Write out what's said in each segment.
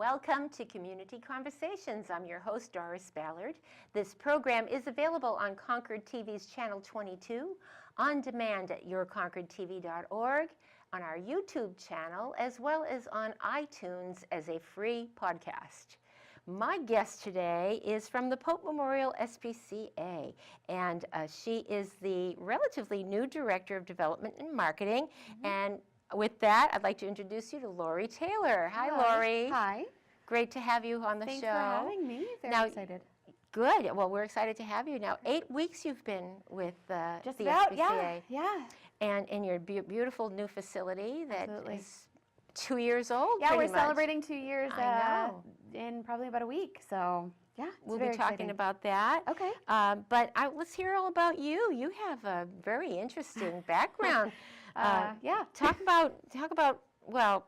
Welcome to Community Conversations. I'm your host, Doris Ballard. This program is available on Concord TV's Channel 22, on demand at yourconcordtv.org, on our YouTube channel, as well as on iTunes as a free podcast. My guest today is from the Pope Memorial SPCA, and she is the relatively new Director of Development and Marketing. And with that, I'd like to introduce you to Lori Taylor. Hi, Lori. Hi. Great to have you on the show. Thanks for having me. Very excited. Good. Well, we're excited to have you. Now, 8 weeks you've been with Just the about, SPCA. yeah. And in your beautiful new facility that Absolutely. is 2 years old. Yeah, we're pretty much. celebrating 2 years in probably about a week. So, yeah, we'll be talking about that. Okay. But let's hear all about you. You have a very interesting background. Yeah. Talk about, well,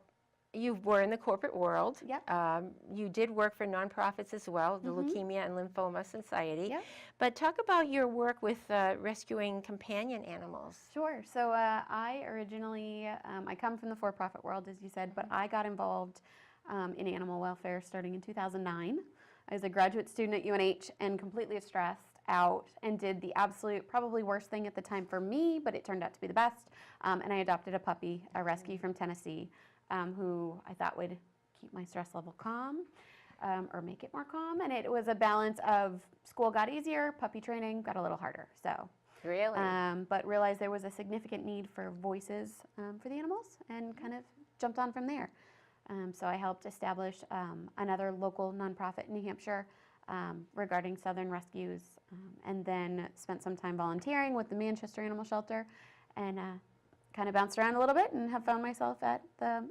you were in the corporate world. Yep. You did work for nonprofits as well, the Leukemia and Lymphoma Society. Yep. But talk about your work with rescuing companion animals. Sure. So I originally, I come from the for-profit world, as you said, but I got involved in animal welfare starting in 2009. I was a graduate student at UNH and completely stressed out and did the absolute, probably worst thing at the time for me, but it turned out to be the best. And I adopted a puppy, a rescue from Tennessee, who I thought would keep my stress level calm or make it more calm. And it was a balance of school got easier, puppy training got a little harder. So really, but realized there was a significant need for voices for the animals and kind of jumped on from there. So I helped establish another local nonprofit in New Hampshire regarding Southern rescues, and then spent some time volunteering with the Manchester Animal Shelter, and kind of bounced around a little bit and have found myself at the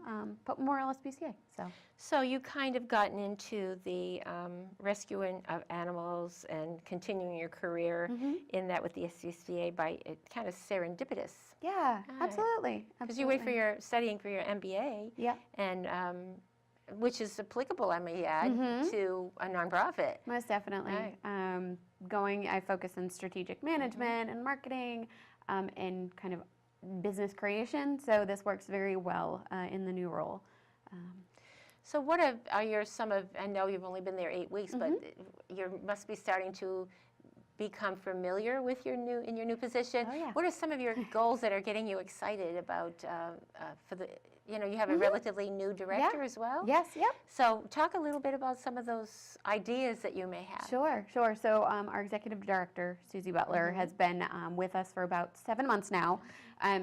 Pope Memorial SPCA. So you kind of gotten into the rescuing of animals and continuing your career in that with the SPCA by kind of serendipitous. Yeah, absolutely. Because you wait for your studying for your MBA, and which is applicable, I may add, to a nonprofit. Most definitely. Right. I focus on strategic management and marketing and kind of business creation, so this works very well in the new role. So what are some of, I know you've only been there 8 weeks, but you must be starting to become familiar with your new position. Oh, yeah. What are some of your goals that are getting you excited about for the, you have a relatively new director as well? Yes, yep. So talk a little bit about some of those ideas that you may have. Sure. So our executive director, Susie Butler, has been with us for about 7 months now.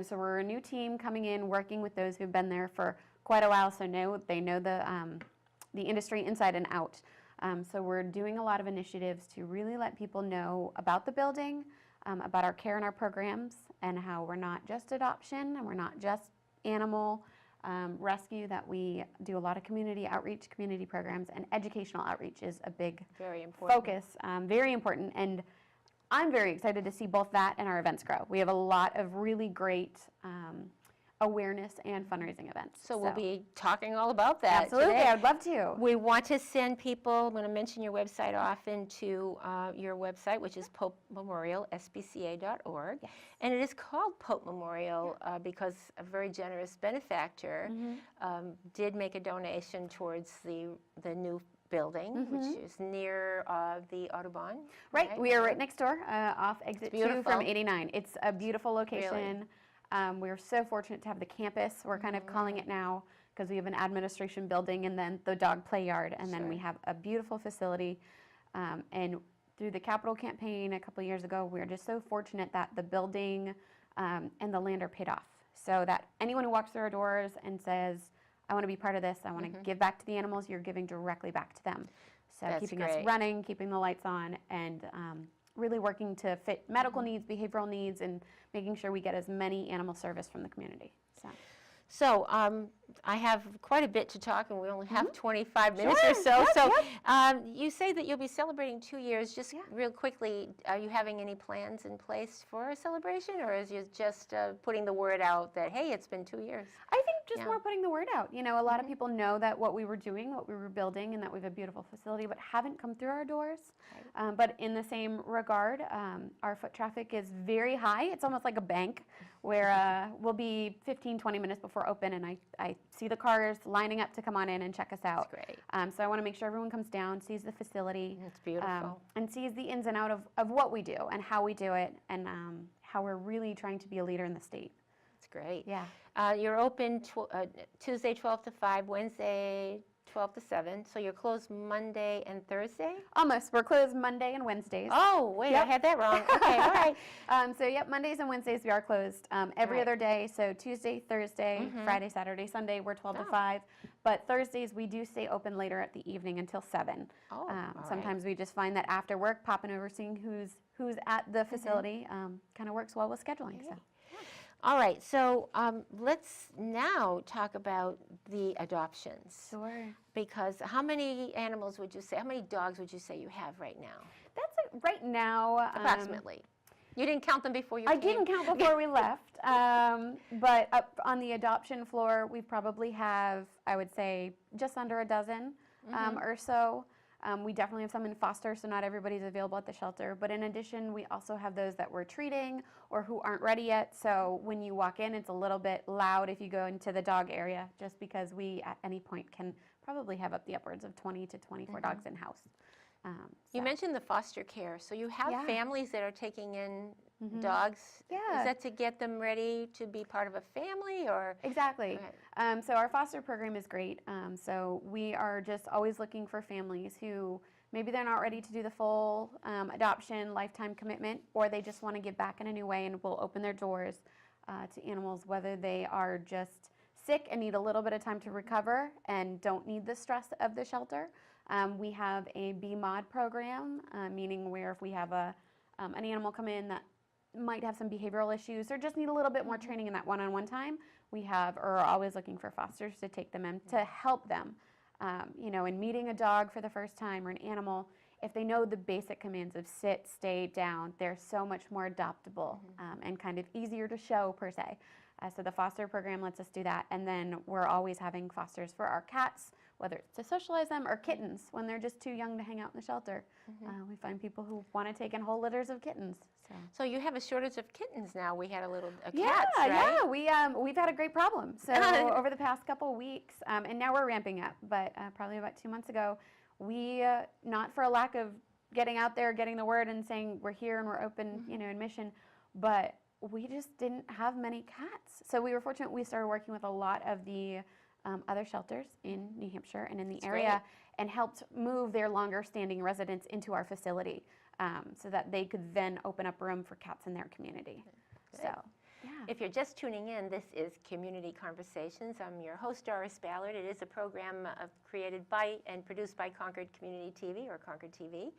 So we're a new team coming in, working with those who've been there for quite a while, so they know the industry inside and out. So we're doing a lot of initiatives to really let people know about the building, about our care and our programs, and how we're not just adoption and we're not just animal rescue, that we do a lot of community outreach, community programs, and educational outreach is a big focus, very important. And I'm very excited to see both that and our events grow. We have a lot of really great awareness and fundraising events. So we'll be talking all about that. Absolutely, today. I would love to. We want to send people, I'm going to mention your website often, to your website, which is popememorialspca.org. Yes. And it is called Pope Memorial because a very generous benefactor did make a donation towards the new building, which is near the Autobahn. Right, we are right next door, off exit 2 from 89. It's a beautiful location. Really? We're so fortunate to have the campus, we're kind of calling it now, because we have an administration building and then the dog play yard, and then we have a beautiful facility. And through the capital campaign a couple of years ago, we were just so fortunate that the building and the land are paid off. So that anyone who walks through our doors and says, I want to be part of this, I want to give back to the animals, you're giving directly back to them. So keeping us running, keeping the lights on, and really working to fit medical needs, behavioral needs, and making sure we get as many animal service from the community. So I have quite a bit to talk, and we only have 25 minutes or so. So you say that you'll be celebrating 2 years. Just real quickly, are you having any plans in place for a celebration, or is you just putting the word out that, hey, it's been 2 years? I think just Yeah. more putting the word out. A lot of people know that what we were doing, what we were building, and that we have a beautiful facility, but haven't come through our doors. Right. But in the same regard, our foot traffic is very high. It's almost like a bank where we'll be 15, 20 minutes before open, and I see the cars lining up to come on in and check us out. That's great. So I want to make sure everyone comes down, sees the facility, It's beautiful. and sees the ins and out of what we do and how we do it, and how we're really trying to be a leader in the state. It's great. Yeah. You're open Tuesday 12 to 5, Wednesday 12 to 7. So you're closed Monday and Thursday? Almost. We're closed Monday and Wednesdays. Oh, wait, I Yep. had that wrong. Okay, all right. So, yep, Mondays and Wednesdays we are closed. Every Right. other day, so Tuesday, Thursday, Mhm. Friday, Saturday, Sunday, we're 12 to Oh. 5. But Thursdays, we do stay open later at the evening until 7. Oh, all right. Sometimes we just find that after work, popping over, seeing who's at the facility kind of works well with scheduling. So. Okay. All right, so let's now talk about the adoptions. Sure. Because how many animals would you say, how many dogs would you say you have right now? That's right now. Approximately. You didn't count them before you I came? didn't count before we left, but up on the adoption floor, we probably have, I would say, just under a dozen or so. We definitely have some in foster, so not everybody's available at the shelter. But in addition, we also have those that we're treating or who aren't ready yet. So when you walk in, it's a little bit loud if you go into the dog area, just because we at any point can probably have up the upwards of 20 to 24 dogs in-house. You mentioned the foster care. So you have Yeah. families that are taking in dogs. Yeah. Is that to get them ready to be part of a family or? Exactly. Right. So our foster program is great. So we are just always looking for families who maybe they're not ready to do the full adoption lifetime commitment, or they just want to give back in a new way, and we'll open their doors to animals, whether they are just sick and need a little bit of time to recover and don't need the stress of the shelter. We have a BMOD program, meaning where if we have an animal come in that might have some behavioral issues or just need a little bit more training in that one-on-one time, we are always looking for fosters to take them in to help them. In meeting a dog for the first time or an animal, if they know the basic commands of sit, stay, down, they're so much more adoptable and kind of easier to show per se. So the foster program lets us do that. And then we're always having fosters for our cats, whether it's to socialize them or kittens when they're just too young to hang out in the shelter. We find people who want to take in whole litters of kittens. So you have a shortage of kittens now. We had cats, Yeah, right? we've had a great problem. So over the past couple weeks, and now we're ramping up, but probably about 2 months ago, we, not for a lack of getting out there, getting the word and saying we're here and we're open, in mission, but we just didn't have many cats. So we were fortunate. We started working with a lot of the other shelters in New Hampshire and in the area, and helped move their longer standing residents into our facility so that they could then open up room for cats in their community. Good. So, yeah. If you're just tuning in, this is Community Conversations. I'm your host, Doris Ballard. It is a program created by and produced by Concord Community TV, or Concord TV.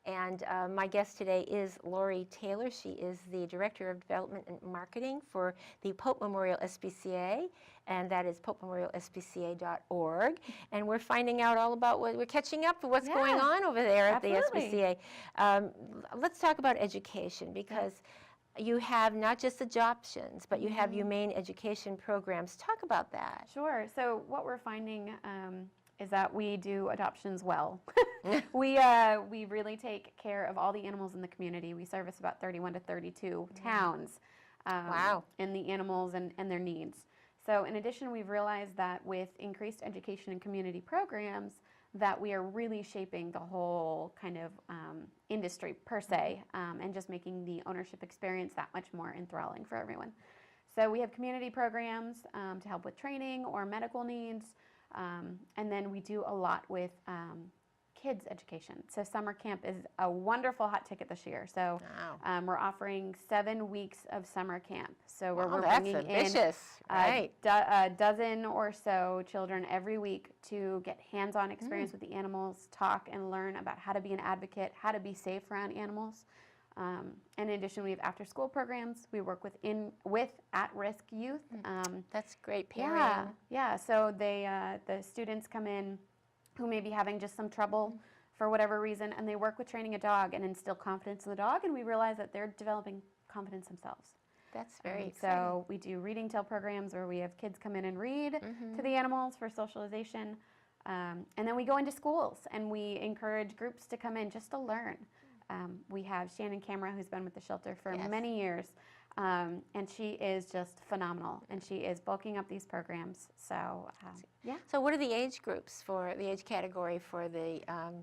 And my guest today is Lori Taylor. She is the Director of Development and Marketing for the Pope Memorial SPCA, and that is popememorialspca.org. And we're finding out all about we're catching up with what's going on over there at Absolutely. the SPCA. Let's talk about education, because you have not just adoptions, but you have humane education programs. Talk about that. Sure. So what we're finding is that we do adoptions well. We really take care of all the animals in the community. We service about 31 to 32 towns. In the animals and their needs. So in addition, we've realized that with increased education and community programs, that we are really shaping the whole kind of industry per se, and just making the ownership experience that much more enthralling for everyone. So we have community programs to help with training or medical needs, and then we do a lot with kids education. So summer camp is a wonderful hot ticket this year. So we're offering 7 weeks of summer camp. So we're bringing ambitious, in a dozen or so children every week to get hands-on experience with the animals, talk and learn about how to be an advocate, how to be safe around animals. In addition, we have after-school programs. We work with at-risk youth. That's great pairing. Yeah. So the students come in who may be having just some trouble for whatever reason, and they work with training a dog and instill confidence in the dog, and we realize that they're developing confidence themselves. That's very exciting. So we do reading tale programs where we have kids come in and read to the animals for socialization. And then we go into schools and we encourage groups to come in just to learn. We have Shannon Camera, who's been with the shelter for many years, and she is just phenomenal, and she is bulking up these programs. So, yeah. So what are the age groups for the age category for the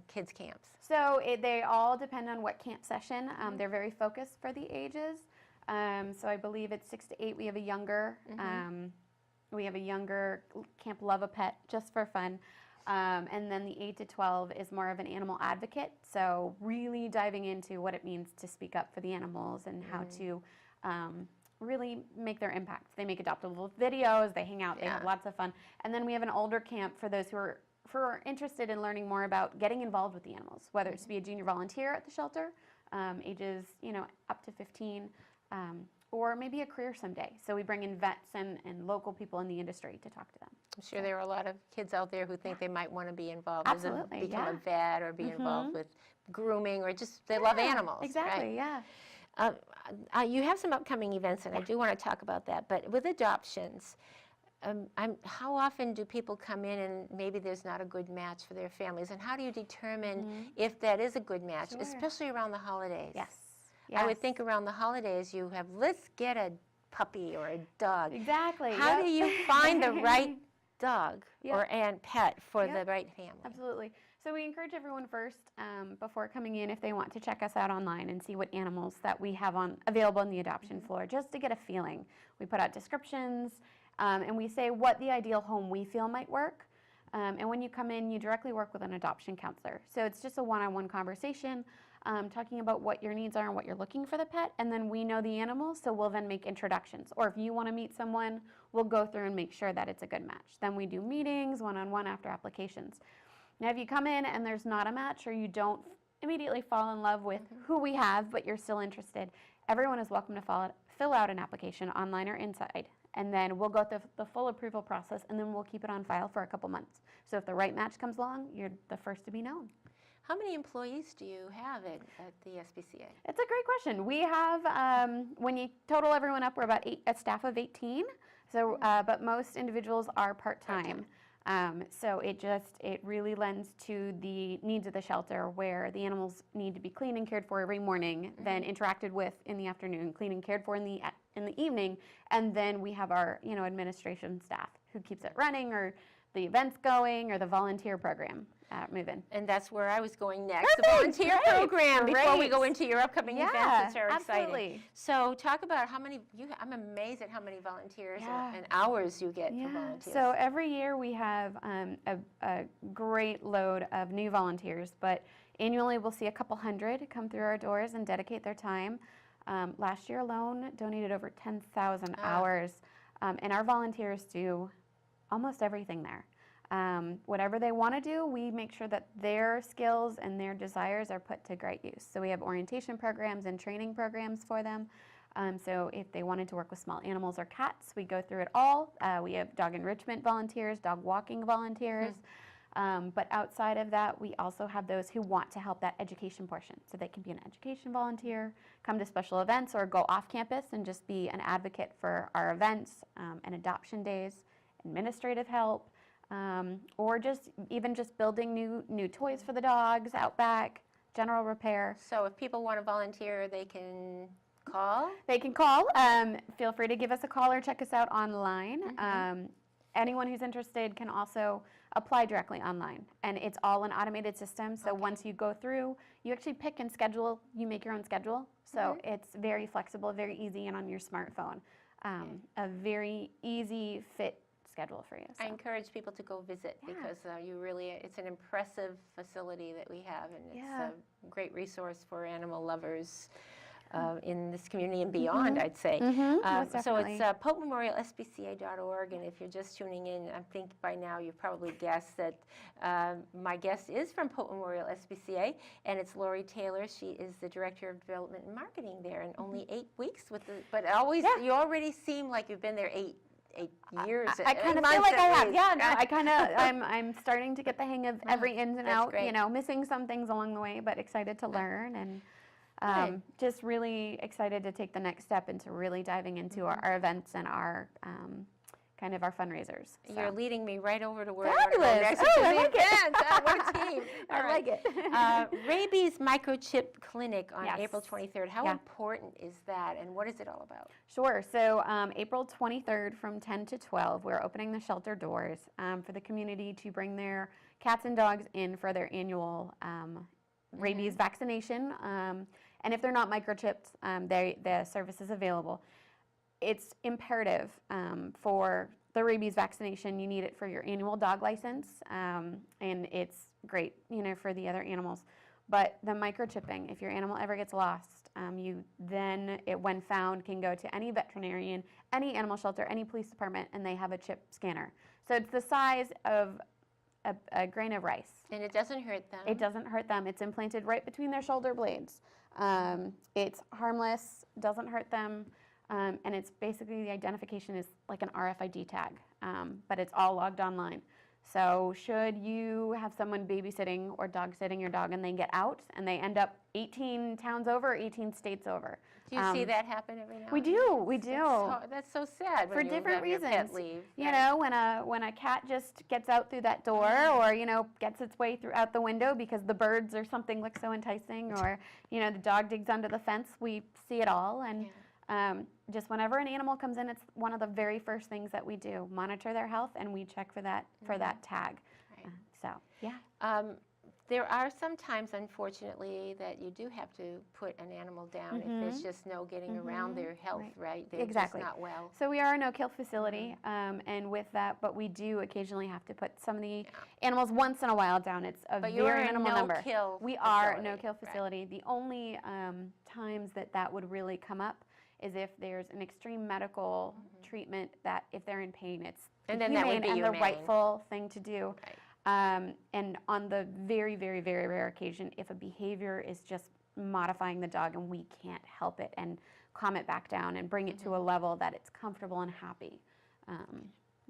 kids camps? So they all depend on what camp session. They're very focused for the ages. So I believe it's 6 to 8. We have a younger, Camp Love a Pet, just for fun. And then the 8 to 12 is more of an animal advocate, so really diving into what it means to speak up for the animals and how to really make their impact. They make adoptable videos, they hang out, they have lots of fun. And then we have an older camp for those who are interested in learning more about getting involved with the animals, whether it's to be a junior volunteer at the shelter, ages up to 15, or maybe a career someday. So we bring in vets and local people in the industry to talk to them. I'm sure there are a lot of kids out there who think they might want to be involved, Absolutely, become a vet or be involved with grooming, or just they love animals. Exactly, right? You have some upcoming events, and I do want to talk about that. But with adoptions, how often do people come in and maybe there's not a good match for their families? And how do you determine if that is a good match, especially around the holidays? Yes. I would think around the holidays you have, let's get a puppy or a dog. Exactly. How do you find the right dog and pet for the right family? Absolutely. So we encourage everyone first, before coming in, if they want to check us out online and see what animals that we have available on the adoption floor, just to get a feeling. We put out descriptions, and we say what the ideal home we feel might work. And when you come in, you directly work with an adoption counselor. So it's just a one-on-one conversation, talking about what your needs are and what you're looking for the pet, and then we know the animal, so we'll then make introductions. Or if you want to meet someone, we'll go through and make sure that it's a good match. Then we do meetings, one-on-one after applications. Now if you come in and there's not a match, or you don't immediately fall in love with who we have, but you're still interested, everyone is welcome to fill out an application online or inside. And then we'll go through the full approval process, and then we'll keep it on file for a couple months. So if the right match comes along, you're the first to be known. How many employees do you have at the SPCA? It's a great question. We have, when you total everyone up, we're about a staff of 18. So, but most individuals are part-time. So it really lends to the needs of the shelter, where the animals need to be cleaned and cared for every morning, then interacted with in the afternoon, cleaned and cared for in the evening, and then we have our administration staff who keeps it running, or the events going, or the volunteer program moving. And that's where I was going next, the volunteer program, before we go into your upcoming events, which are exciting. So talk about how many, I'm amazed at how many volunteers and hours you get for volunteers. So every year we have a great load of new volunteers, but annually we'll see a couple hundred come through our doors and dedicate their time. Last year alone, donated over 10,000 hours, and our volunteers do almost everything there. Whatever they want to do, we make sure that their skills and their desires are put to great use. So we have orientation programs and training programs for them. So if they wanted to work with small animals or cats, we go through it all. We have dog enrichment volunteers, dog walking volunteers. But outside of that, we also have those who want to help that education portion. So they can be an education volunteer, come to special events, or go off campus and just be an advocate for our events and adoption days, administrative help, or just building new toys for the dogs out back, general repair. So if people want to volunteer, they can call? They can call. Feel free to give us a call or check us out online. Anyone who's interested can also apply directly online, and it's all an automated system. So once you go through, you actually pick and schedule. You make your own schedule, so it's very flexible, very easy, and on your smartphone. A very easy fit schedule for you. So. I encourage people to go visit because it's an impressive facility that we have, and it's a great resource for animal lovers in this community and beyond, I'd say. So it's PopeMemorialSPCA.org, and if you're just tuning in, I think by now you've probably guessed that my guest is from Pope Memorial SPCA, and it's Lori Taylor. She is the Director of Development and Marketing there, and only 8 weeks but always you already seem like you've been there 8 years. I kind of feel like I have. Yeah, no, I kind of, I'm starting to get the hang of every ins and out, missing some things along the way, but excited to learn. And Good. Just really excited to take the next step into really diving into our events and our kind of our fundraisers. So. You're leading me right over to where Fabulous. I want to go next. Oh, to I the like it. event. What a team. All I right. like it. Rabies microchip clinic on Yes. April 23rd. How Yeah. important is that, and what is it all about? Sure. So April 23rd from 10 to 12, we're opening the shelter doors for the community to bring their cats and dogs in for their annual rabies vaccination. And if they're not microchipped, the service is available. It's imperative for the rabies vaccination. You need it for your annual dog license, and it's great, for the other animals. But the microchipping, if your animal ever gets lost, you then, when found, can go to any veterinarian, any animal shelter, any police department, and they have a chip scanner. So it's the size of a grain of rice. And it doesn't hurt them. It doesn't hurt them. It's implanted right between their shoulder blades. It's harmless, doesn't hurt them, and it's basically the identification is like an RFID tag, but it's all logged online. So should you have someone babysitting or dog sitting your dog and they get out and they end up 18 towns over, 18 states over. Do you see that happen every now We and then? do, we do. That's so sad when For you different have your reasons. pet leave. When a cat just gets out through that door or, gets its way throughout the window because the birds or something look so enticing or, the dog digs under the fence, we see it all. And just whenever an animal comes in, it's one of the very first things that we do, monitor their health, and we check for that tag. Right. Yeah. There are some times, unfortunately, that you do have to put an animal down if there's just no getting around their health, right? They're Exactly. just not well. So we are a no-kill facility, and with that, but we do occasionally have to put some of the animals once in a while down. It's a But you're very a minimal number. no-kill We are a facility, no-kill right. facility. The only times that would really come up is if there's an extreme medical treatment that if they're in pain, it's And then that would humane be and your the main. rightful thing to do. Right. And on the very, very, very rare occasion, if a behavior is just modifying the dog and we can't help it and calm it back down and bring it to a level that it's comfortable and happy,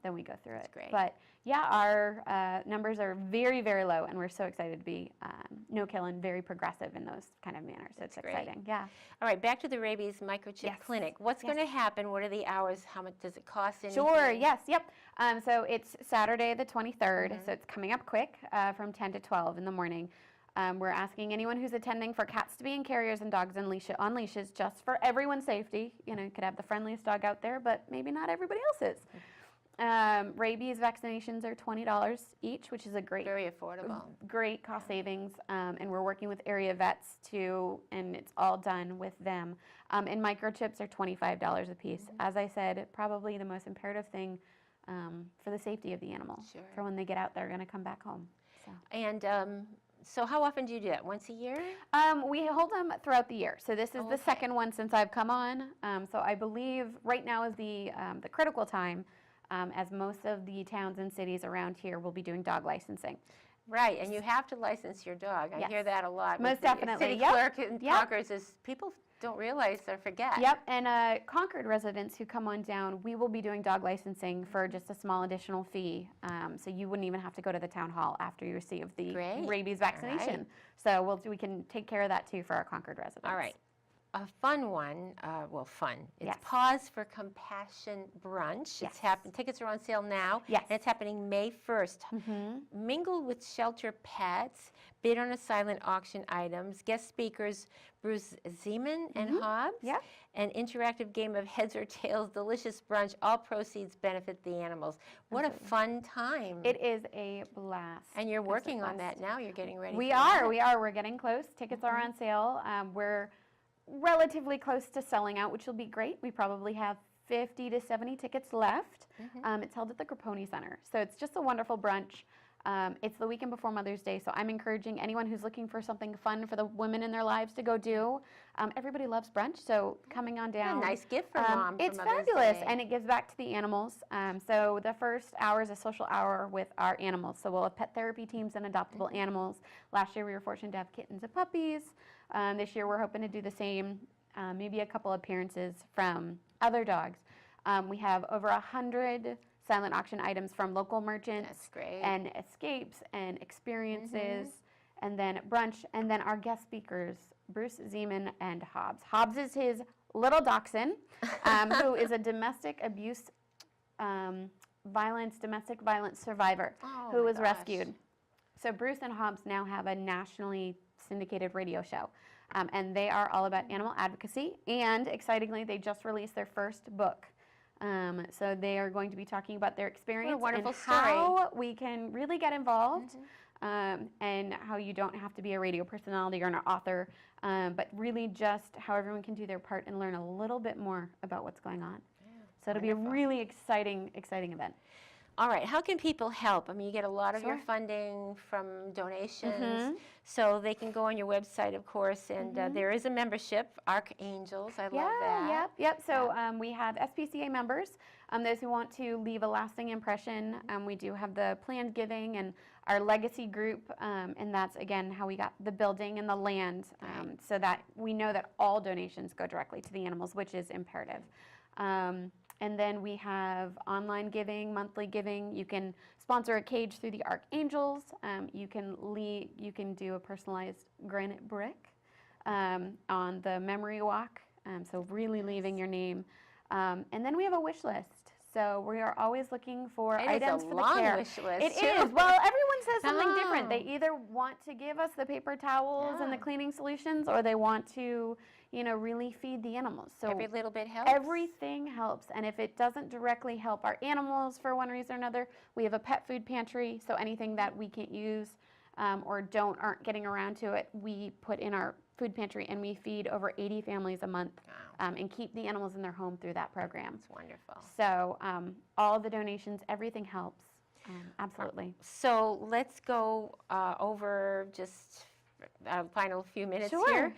then we go through it. great. But yeah, our numbers are very, very low, and we're so excited to be no-kill and very progressive in those kind of manners. So it's great. exciting. Yeah. All right, back to the rabies microchip Yes. clinic. What's going to happen? What are the hours? How much does it cost? Sure, yes, yep. So it's Saturday the 23rd, so it's coming up quick from 10 to 12 in the morning. We're asking anyone who's attending for cats to be in carriers and dogs on leashes just for everyone's safety. You could have the friendliest dog out there, but maybe not everybody else is. Rabies vaccinations are $20 each, which is a Very affordable. great cost savings, and we're working with area vets too, and it's all done with them. And microchips are $25 a piece. As I said, probably the most imperative thing for the safety of the animal. Sure. For when they get out, they're going to come back home. So. And so how often do you do that? Once a year? We hold them throughout the year. So this is the Okay. second one since I've come on. So I believe right now is the critical time, as most of the towns and cities around here will be doing dog licensing. Right, and you have to license your dog. I Yes. hear that a lot. Most with the definitely, City yep. clerk in Yep. Concord is people don't realize or forget. Yep, and Concord residents who come on down, we will be doing dog licensing for just a small additional fee. So you wouldn't even have to go to the town hall after you receive the Great. rabies All vaccination. right. So we can take care of that too for our Concord residents. All right. A fun one, fun. It's Yes. Pause for Compassion Brunch. Yes. Tickets are on sale now. Yes. And it's happening May 1st. Mingle with shelter pets, bid on a silent auction items, guest speakers Bruce Zeman and Hobbs, Yeah. an interactive game of heads or tails, delicious brunch, all proceeds benefit the animals. What a fun time. It is a blast. And you're It's a working on blast. that now. You're getting ready We for are. that. We're getting close. Tickets are on sale. We're relatively close to selling out, which will be great. We probably have 50 to 70 tickets left. It's held at the Grapponi Center. So it's just a wonderful brunch. It's the weekend before Mother's Day, so I'm encouraging anyone who's looking for something fun for the women in their lives to go do. Everybody loves brunch, so coming on down. A nice gift for mom for It's Mother's fabulous, Day. and it gives back to the animals. So the first hour is a social hour with our animals. So we'll have pet therapy teams and adoptable animals. Last year we were fortunate to have kittens and puppies. This year we're hoping to do the same, maybe a couple appearances from other dogs. We have over 100 silent auction items from local merchants. That's great. And escapes and experiences, and then brunch, and then our guest speakers Bruce, Zeman, and Hobbs. Hobbs is his little dachshund, who is a domestic violence survivor who was rescued. So Bruce and Hobbs now have a nationally syndicated radio show, and they are all about animal advocacy, and excitingly, they just released their first book. So they are going to be talking about their experience and how we can really get involved, and how you don't have to be a radio personality or an author, but really just how everyone can do their part and learn a little bit more about what's going on. So it'll be a really exciting event. All right, how can people help? I mean, you get a lot of your funding from donations, so they can go on your website, of course, and there is a membership, Archangels, I love that. Yep. So we have SPCA members, those who want to leave a lasting impression. We do have the planned giving and our legacy group, and that's, again, how we got the building and the land, so that we know that all donations go directly to the animals, which is imperative. And then we have online giving, monthly giving. You can sponsor a cage through the Archangels. You can do a personalized granite brick on the memory walk. So really leaving your name. And then we have a wish list. So we are always looking for items for the care. Wish list. It is. Well, everyone says something different. They either want to give us the paper towels and the cleaning solutions, or they want to, really feed the animals. So every little bit helps. Everything helps. And if it doesn't directly help our animals for one reason or another, we have a pet food pantry. So anything that we can't use or aren't getting around to it, we put in our food pantry, and we feed over 80 families a month and keep the animals in their home through that program. That's wonderful. So all the donations, everything helps. Absolutely. So let's go over just a final few minutes here.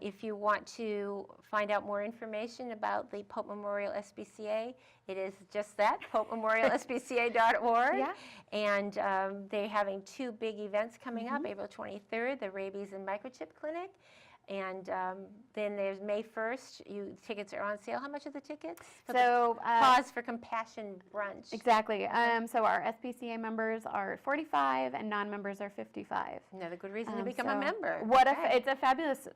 If you want to find out more information about the Pope Memorial SPCA, it is just that, popememorialspca.org. And they're having two big events coming up, April 23rd, the Rabies and Microchip Clinic. And then there's May 1st. Tickets are on sale. How much are the tickets? So Pause for Compassion Brunch. Exactly. So our SPCA members are 45 and non-members are 55. Another good reason to become a member. It's a fabulous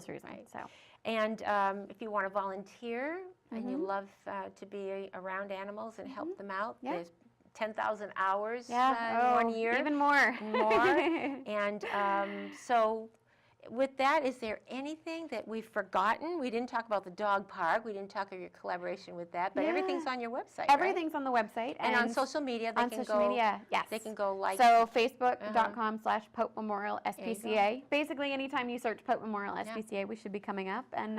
reason. So. And if you want to volunteer and you love to be around animals and help them out, there's 10,000 hours in 1 year. Even more. And so with that, is there anything that we've forgotten? We didn't talk about the dog park. We didn't talk about your collaboration with that, but everything's on your website, Everything's on the website. And on social media, they can go like. So facebook.com/Pope Memorial SPCA. Basically, anytime you search Pope Memorial SPCA, we should be coming up. And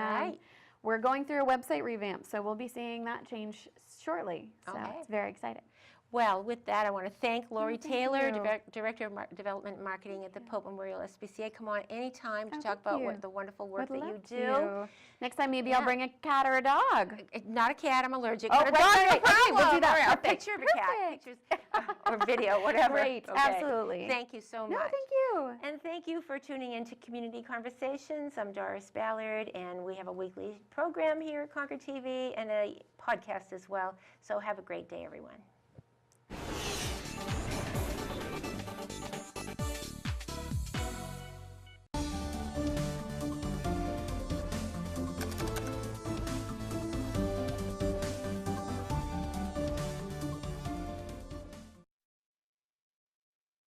we're going through a website revamp, so we'll be seeing that change shortly. So it's very exciting. Well, with that, I want to thank Lori Taylor, Director of Development and Marketing at the Pope Memorial SPCA. Come on anytime to talk about the wonderful work that you do. Next time, maybe I'll bring a cat or a dog. Not a cat, I'm allergic. Oh, but a dog, no problem. We'll do that. A picture of a cat, pictures or video, whatever. Great, absolutely. Thank you so much. No, thank you. And thank you for tuning in to Community Conversations. I'm Doris Ballard, and we have a weekly program here at Concord TV and a podcast as well. So have a great day, everyone.